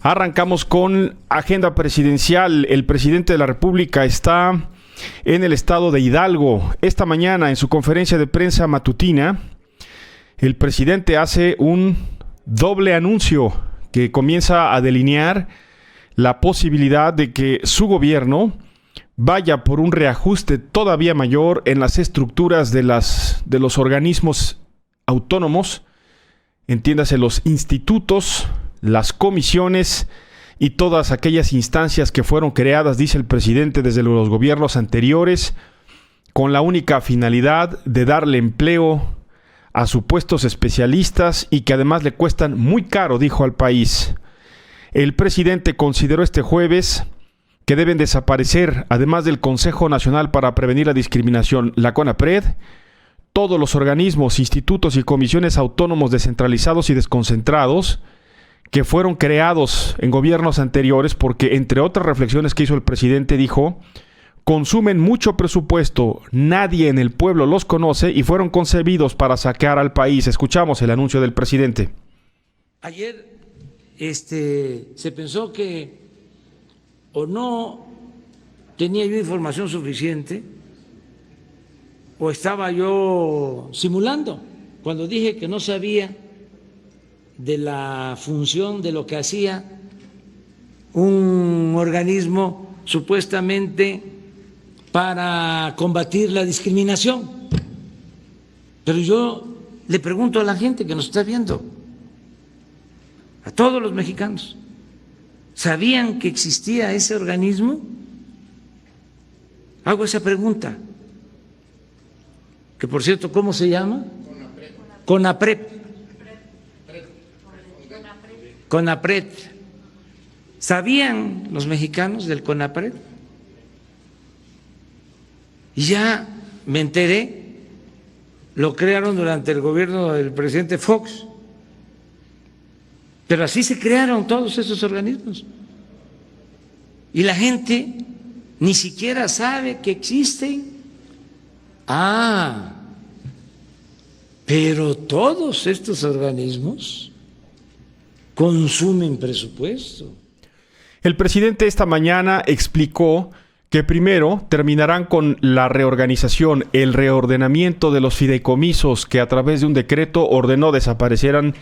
Arrancamos con agenda presidencial. El presidente de la República está en el estado de Hidalgo. Esta mañana, en su conferencia de prensa matutina, el presidente hace un doble anuncio que comienza a delinear la posibilidad de que su gobierno vaya por un reajuste todavía mayor en las estructuras de los organismos autónomos, entiéndase los institutos, las comisiones y todas aquellas instancias que fueron creadas, dice el presidente, desde los gobiernos anteriores, con la única finalidad de darle empleo a supuestos especialistas y que además le cuestan muy caro, dijo al país. El presidente consideró este jueves que deben desaparecer, además del Consejo Nacional para Prevenir la Discriminación, la CONAPRED, todos los organismos, institutos y comisiones autónomos descentralizados y desconcentrados que fueron creados en gobiernos anteriores porque, entre otras reflexiones que hizo el presidente, dijo: consumen mucho presupuesto, nadie en el pueblo los conoce y fueron concebidos para saquear al país. Escuchamos el anuncio del presidente. Ayer se pensó que o no tenía yo información suficiente o estaba yo simulando cuando dije que no sabía de la función de lo que hacía un organismo supuestamente para combatir la discriminación. Pero yo le pregunto a la gente que nos está viendo, a todos los mexicanos, ¿sabían que existía ese organismo? Hago esa pregunta. Que por cierto, ¿cómo se llama? CONAPRED. CONAPRED. ¿Sabían los mexicanos del CONAPRED? Y ya me enteré, lo crearon durante el gobierno del presidente Fox. Pero así se crearon todos esos organismos. Y la gente ni siquiera sabe que existen. Pero todos estos organismos consumen presupuesto. El presidente esta mañana explicó que primero terminarán con la reorganización, el reordenamiento de los fideicomisos que a través de un decreto ordenó desaparecieran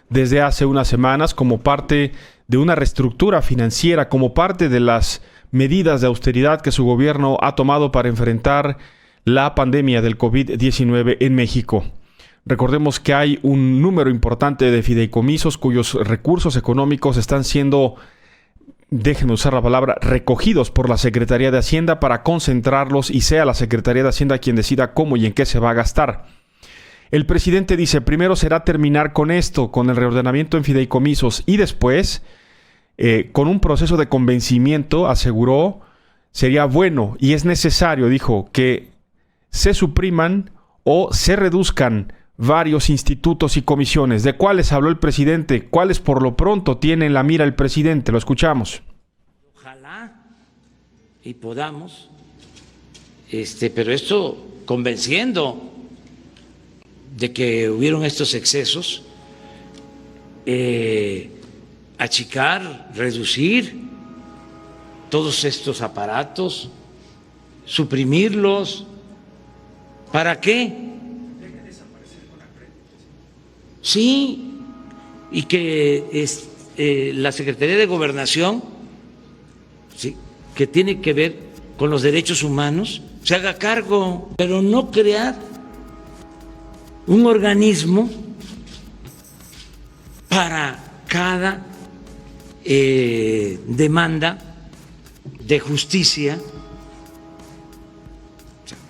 desde hace unas semanas como parte de una reestructura financiera, como parte de las medidas de austeridad que su gobierno ha tomado para enfrentar la pandemia del COVID-19 en México. Recordemos que hay un número importante de fideicomisos cuyos recursos económicos están siendo, déjenme usar la palabra, recogidos por la Secretaría de Hacienda para concentrarlos y sea la Secretaría de Hacienda quien decida cómo y en qué se va a gastar. El presidente dice, primero será terminar con esto, con el reordenamiento en fideicomisos y después, con un proceso de convencimiento, aseguró, sería bueno y es necesario, dijo, que se supriman o se reduzcan varios institutos y comisiones. ¿De cuáles habló el presidente? ¿Cuáles por lo pronto tiene en la mira el presidente? Lo escuchamos. Ojalá y podamos, pero esto convenciendo de que hubieron estos excesos, achicar, reducir todos estos aparatos, suprimirlos. ¿Para qué? Sí, y que la Secretaría de Gobernación, sí, que tiene que ver con los derechos humanos, se haga cargo, pero no crear un organismo para cada demanda de justicia.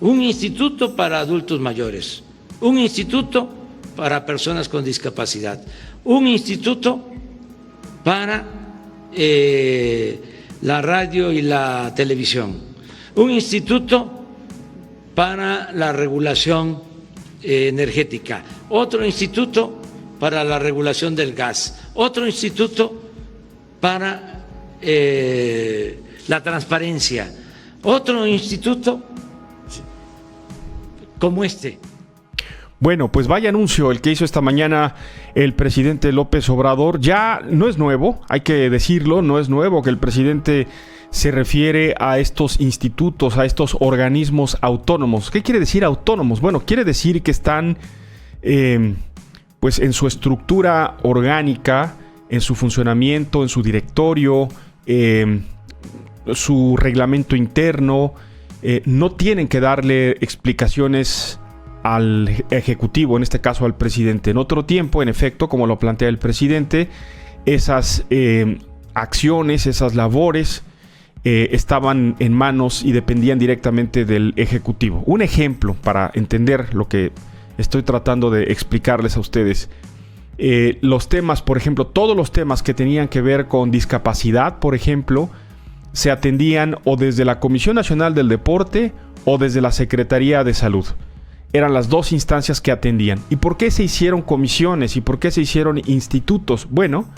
Un instituto para adultos mayores, un instituto para personas con discapacidad, un instituto para la radio y la televisión, un instituto para la regulación energética, otro instituto para la regulación del gas, otro instituto para la transparencia, otro instituto como este. Bueno, pues vaya anuncio el que hizo esta mañana el presidente López Obrador. Ya no es nuevo, hay que decirlo, no es nuevo que el presidente se refiere a estos institutos, a estos organismos autónomos. ¿Qué quiere decir autónomos? Bueno, quiere decir que están pues en su estructura orgánica, en su funcionamiento, en su directorio, su reglamento interno, no tienen que darle explicaciones al Ejecutivo, en este caso al presidente. En otro tiempo, en efecto, como lo plantea el presidente, esas acciones, esas labores estaban en manos y dependían directamente del Ejecutivo. Un ejemplo para entender lo que estoy tratando de explicarles a ustedes. Los temas, por ejemplo, todos los temas que tenían que ver con discapacidad, por ejemplo, se atendían o desde la Comisión Nacional del Deporte o desde la Secretaría de Salud. Eran las dos instancias que atendían. ¿Y por qué se hicieron comisiones? ¿Y por qué se hicieron institutos? Bueno,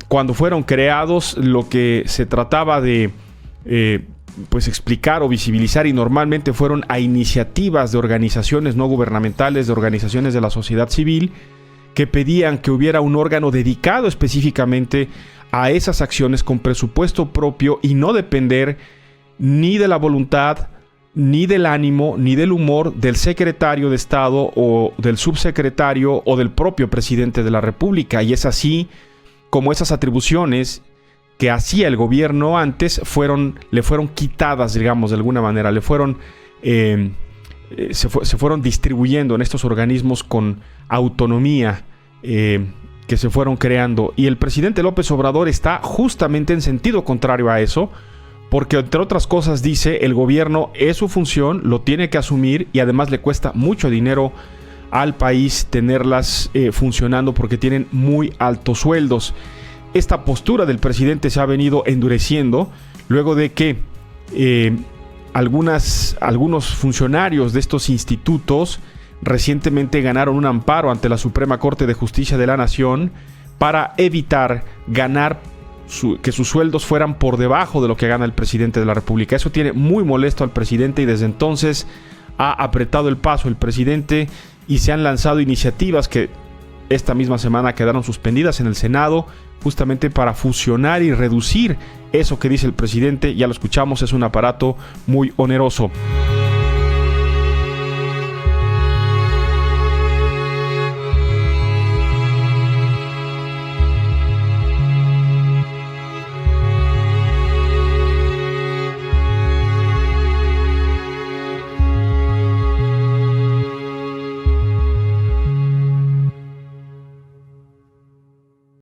cuando fueron creados, lo que se trataba de pues explicar o visibilizar, y normalmente fueron a iniciativas de organizaciones no gubernamentales, de organizaciones de la sociedad civil, que pedían que hubiera un órgano dedicado específicamente a esas acciones con presupuesto propio y no depender ni de la voluntad, ni del ánimo, ni del humor del secretario de Estado o del subsecretario o del propio presidente de la República. Y es así como esas atribuciones que hacía el gobierno antes le fueron quitadas, digamos, de alguna manera, se fueron distribuyendo en estos organismos con autonomía que se fueron creando. Y el presidente López Obrador está justamente en sentido contrario a eso, porque entre otras cosas dice, el gobierno es su función, lo tiene que asumir y además le cuesta mucho dinero al país tenerlas funcionando porque tienen muy altos sueldos. Esta postura del presidente se ha venido endureciendo luego de que algunos funcionarios de estos institutos recientemente ganaron un amparo ante la Suprema Corte de Justicia de la Nación para evitar que sus sueldos fueran por debajo de lo que gana el presidente de la República. Eso tiene muy molesto al presidente y desde entonces ha apretado el paso el presidente y se han lanzado iniciativas que esta misma semana quedaron suspendidas en el Senado justamente para fusionar y reducir eso que dice el presidente. Ya lo escuchamos, es un aparato muy oneroso.